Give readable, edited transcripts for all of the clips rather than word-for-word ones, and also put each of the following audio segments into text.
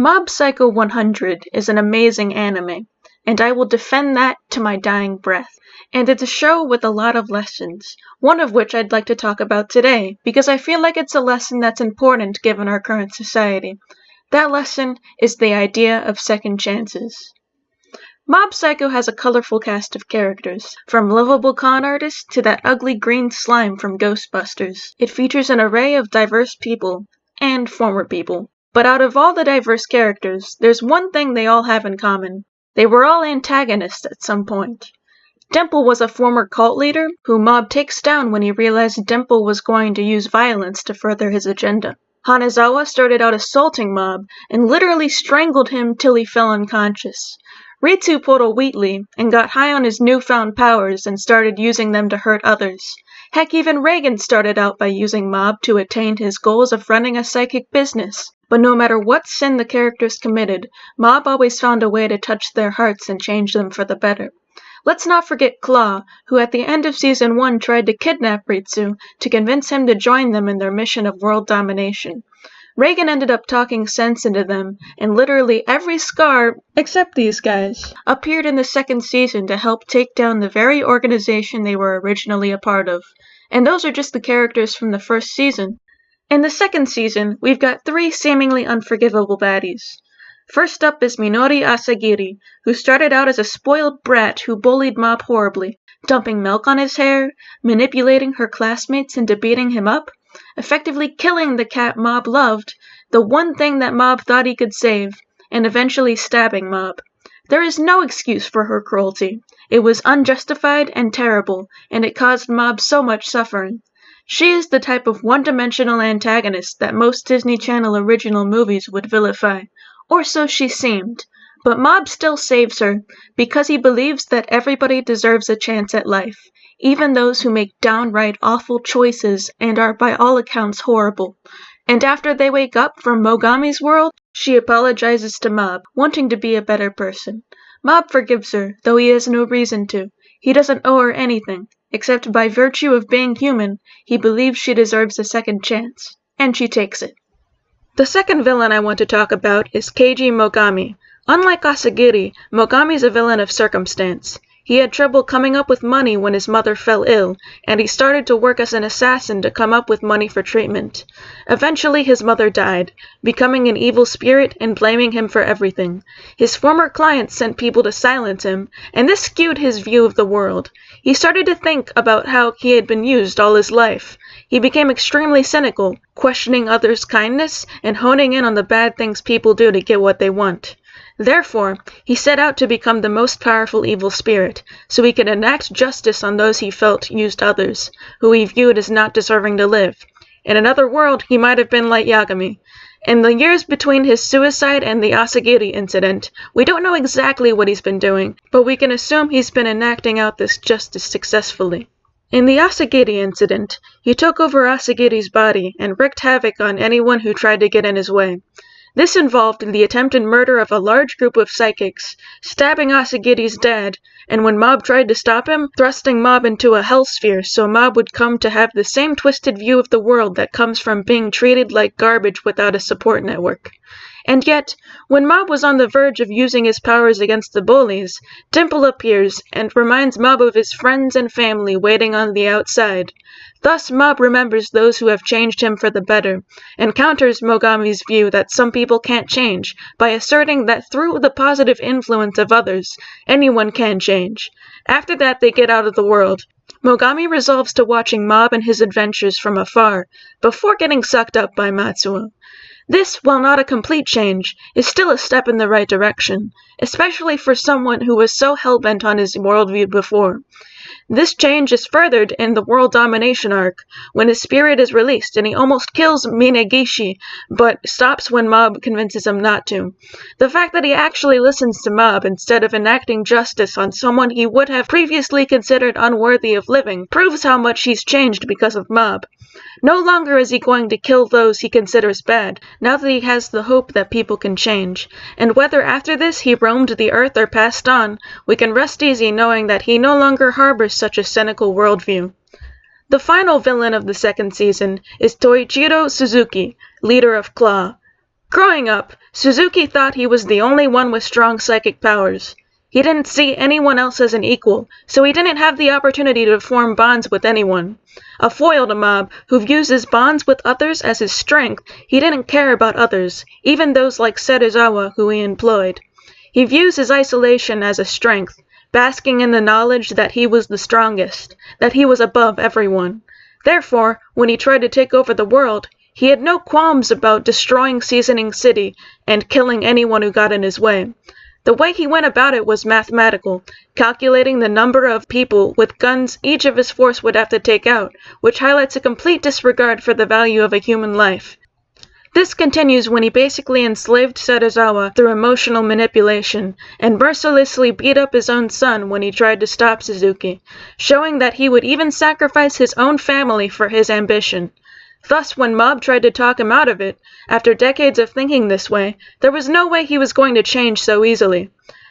Mob Psycho 100 is an amazing anime, and I will defend that to my dying breath. And it's a show with a lot of lessons, one of which I'd like to talk about today, because I feel like it's a lesson that's important given our current society. That lesson is the idea of second chances. Mob Psycho has a colorful cast of characters, from lovable con artists to that ugly green slime from Ghostbusters. It features an array of diverse people, and former people. But out of all the diverse characters, there's one thing they all have in common. They were all antagonists at some point. Dimple was a former cult leader who Mob takes down when he realized Dimple was going to use violence to further his agenda. Hanazawa started out assaulting Mob and literally strangled him till he fell unconscious. Ritsu pulled a Wheatley and got high on his newfound powers and started using them to hurt others. Heck, even Reagan started out by using Mob to attain his goals of running a psychic business. But no matter what sin the characters committed, Mob always found a way to touch their hearts and change them for the better. Let's not forget Claw, who at the end of Season 1 tried to kidnap Ritsu to convince him to join them in their mission of world domination. Reagan ended up talking sense into them, and literally every Scar, except these guys, appeared in the second season to help take down the very organization they were originally a part of. And those are just the characters from the first season. In the second season, we've got three seemingly unforgivable baddies. First up is Minori Asagiri, who started out as a spoiled brat who bullied Mob horribly, dumping milk on his hair, manipulating her classmates into beating him up, effectively killing the cat Mob loved, the one thing that Mob thought he could save, and eventually stabbing Mob. There is no excuse for her cruelty. It was unjustified and terrible, and it caused Mob so much suffering. She is the type of one-dimensional antagonist that most Disney Channel original movies would vilify, or so she seemed. But Mob still saves her, because he believes that everybody deserves a chance at life, even those who make downright awful choices and are by all accounts horrible. And after they wake up from Mogami's world, she apologizes to Mob, wanting to be a better person. Mob forgives her, though he has no reason to. He doesn't owe her anything, except by virtue of being human, he believes she deserves a second chance, and she takes it. The second villain I want to talk about is Keiji Mogami. Unlike Asagiri, Mogami's a villain of circumstance. He had trouble coming up with money when his mother fell ill, and he started to work as an assassin to come up with money for treatment. Eventually his mother died, becoming an evil spirit and blaming him for everything. His former clients sent people to silence him, and this skewed his view of the world. He started to think about how he had been used all his life. He became extremely cynical, questioning others' kindness and honing in on the bad things people do to get what they want. Therefore, he set out to become the most powerful evil spirit, so he could enact justice on those he felt used others, who he viewed as not deserving to live. In another world, he might have been like Yagami. In the years between his suicide and the Asagiri incident, we don't know exactly what he's been doing, but we can assume he's been enacting out this justice successfully. In the Asagiri incident, he took over Asagiri's body and wreaked havoc on anyone who tried to get in his way. This involved the attempted murder of a large group of psychics, stabbing Asagiri's dad, and when Mob tried to stop him, thrusting Mob into a hellsphere so Mob would come to have the same twisted view of the world that comes from being treated like garbage without a support network. And yet, when Mob was on the verge of using his powers against the bullies, Dimple appears and reminds Mob of his friends and family waiting on the outside. Thus Mob remembers those who have changed him for the better, and counters Mogami's view that some people can't change by asserting that through the positive influence of others, anyone can change. After that they get out of the world. Mogami resolves to watching Mob and his adventures from afar, before getting sucked up by Matsuo. This, while not a complete change, is still a step in the right direction, especially for someone who was so hell-bent on his worldview before. This change is furthered in the world domination arc, when his spirit is released and he almost kills Minagishi, but stops when Mob convinces him not to. The fact that he actually listens to Mob instead of enacting justice on someone he would have previously considered unworthy of living proves how much he's changed because of Mob. No longer is he going to kill those he considers bad, now that he has the hope that people can change. And whether after this he roamed the earth or passed on, we can rest easy knowing that he no longer harbors such a cynical worldview. The final villain of the second season is Toichiro Suzuki, leader of Claw. Growing up, Suzuki thought he was the only one with strong psychic powers. He didn't see anyone else as an equal, so he didn't have the opportunity to form bonds with anyone. A foil to Mob, who views his bonds with others as his strength, he didn't care about others, even those like Serizawa who he employed. He views his isolation as a strength, basking in the knowledge that he was the strongest, that he was above everyone. Therefore, when he tried to take over the world, he had no qualms about destroying Seasoning City and killing anyone who got in his way. The way he went about it was mathematical, calculating the number of people with guns each of his force would have to take out, which highlights a complete disregard for the value of a human life. This continues when he basically enslaved Serizawa through emotional manipulation, and mercilessly beat up his own son when he tried to stop Suzuki, showing that he would even sacrifice his own family for his ambition. Thus, when Mob tried to talk him out of it, after decades of thinking this way, there was no way he was going to change so easily.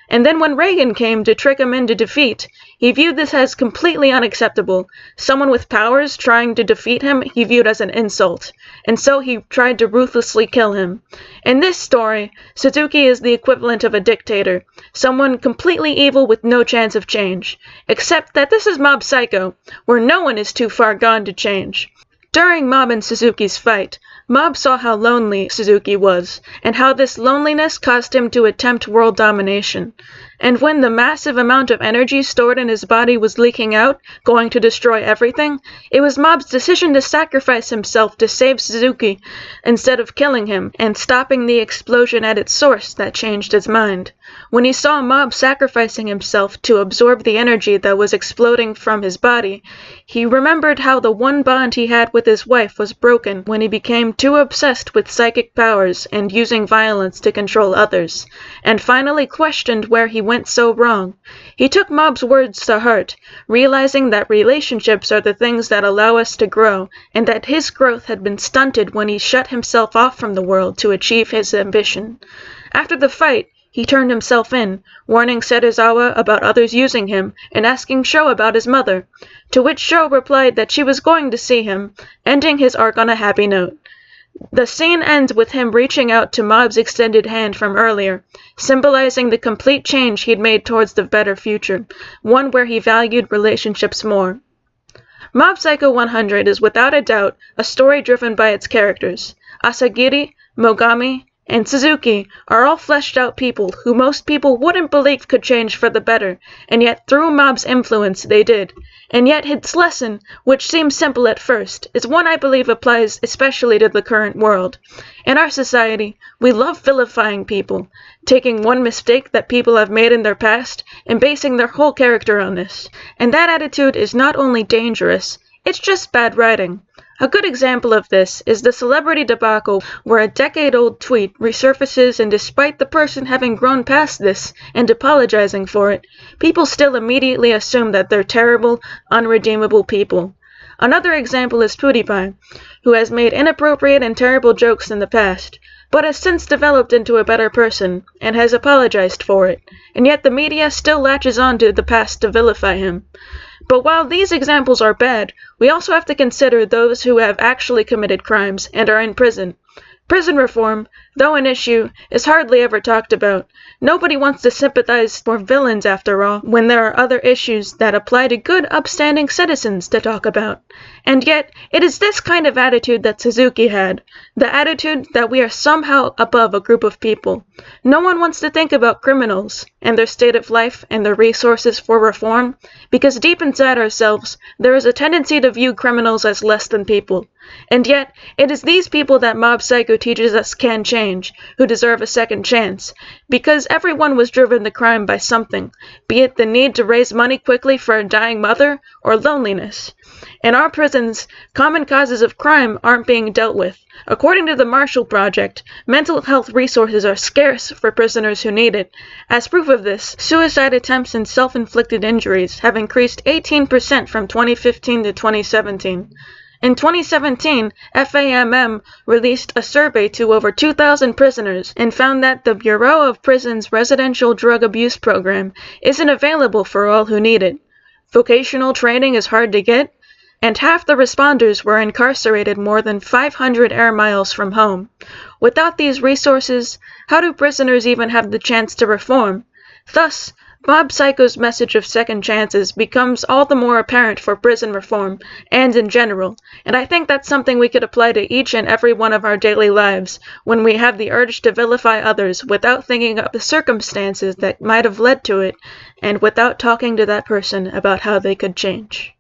And then when Reagan came to trick him into defeat, he viewed this as completely unacceptable. Someone with powers trying to defeat him he viewed as an insult, and so he tried to ruthlessly kill him. In this story, Suzuki is the equivalent of a dictator, someone completely evil with no chance of change, except that this is Mob Psycho, where no one is too far gone to change. During Mob and Suzuki's fight, Mob saw how lonely Suzuki was, and how this loneliness caused him to attempt world domination. And when the massive amount of energy stored in his body was leaking out, going to destroy everything, it was Mob's decision to sacrifice himself to save Suzuki instead of killing him and stopping the explosion at its source that changed his mind. When he saw Mob sacrificing himself to absorb the energy that was exploding from his body, he remembered how the one bond he had with his wife was broken when he became too obsessed with psychic powers and using violence to control others, and finally questioned where he went so wrong. He took Mob's words to heart, realizing that relationships are the things that allow us to grow, and that his growth had been stunted when he shut himself off from the world to achieve his ambition. After the fight, he turned himself in, warning Serizawa about others using him and asking Sho about his mother, to which Sho replied that she was going to see him, ending his arc on a happy note. The scene ends with him reaching out to Mob's extended hand from earlier, symbolizing the complete change he'd made towards the better future, one where he valued relationships more. Mob Psycho 100 is without a doubt a story driven by its characters. Asagiri, Mogami, and Suzuki are all fleshed out people who most people wouldn't believe could change for the better, and yet through Mob's influence they did. And yet its lesson, which seems simple at first, is one I believe applies especially to the current world. In our society, we love vilifying people, taking one mistake that people have made in their past and basing their whole character on this. And that attitude is not only dangerous, it's just bad writing. A good example of this is the celebrity debacle where a decade-old tweet resurfaces, and despite the person having grown past this and apologizing for it, people still immediately assume that they're terrible, unredeemable people. Another example is PewDiePie, who has made inappropriate and terrible jokes in the past, but has since developed into a better person and has apologized for it, and yet the media still latches on to the past to vilify him. But while these examples are bad, we also have to consider those who have actually committed crimes and are in prison. Prison reform, though an issue, is hardly ever talked about. Nobody wants to sympathize for villains, after all, when there are other issues that apply to good, upstanding citizens to talk about. And yet, it is this kind of attitude that Suzuki had, the attitude that we are somehow above a group of people. No one wants to think about criminals, and their state of life, and their resources for reform, because deep inside ourselves, there is a tendency to view criminals as less than people. And yet, it is these people that Mob Psycho teaches us can change, who deserve a second chance, because everyone was driven to crime by something, be it the need to raise money quickly for a dying mother, or loneliness. In our prisons, common causes of crime aren't being dealt with. According to the Marshall Project, mental health resources are scarce for prisoners who need it. As proof of this, suicide attempts and self-inflicted injuries have increased 18% from 2015 to 2017. In 2017, FAMM released a survey to over 2,000 prisoners and found that the Bureau of Prisons Residential Drug Abuse Program isn't available for all who need it. Vocational training is hard to get, and half the responders were incarcerated more than 500 air miles from home. Without these resources, how do prisoners even have the chance to reform? Thus, Mob Psycho's message of second chances becomes all the more apparent for prison reform, and in general, and I think that's something we could apply to each and every one of our daily lives when we have the urge to vilify others without thinking of the circumstances that might have led to it, and without talking to that person about how they could change.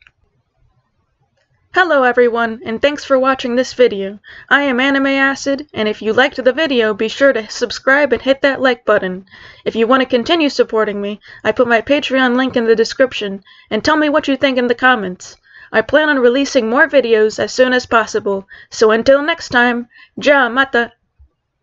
Hello everyone, and thanks for watching this video. I am Anime Acid, and if you liked the video, be sure to subscribe and hit that like button. If you want to continue supporting me, I put my Patreon link in the description, and tell me what you think in the comments. I plan on releasing more videos as soon as possible, so until next time, ja mata!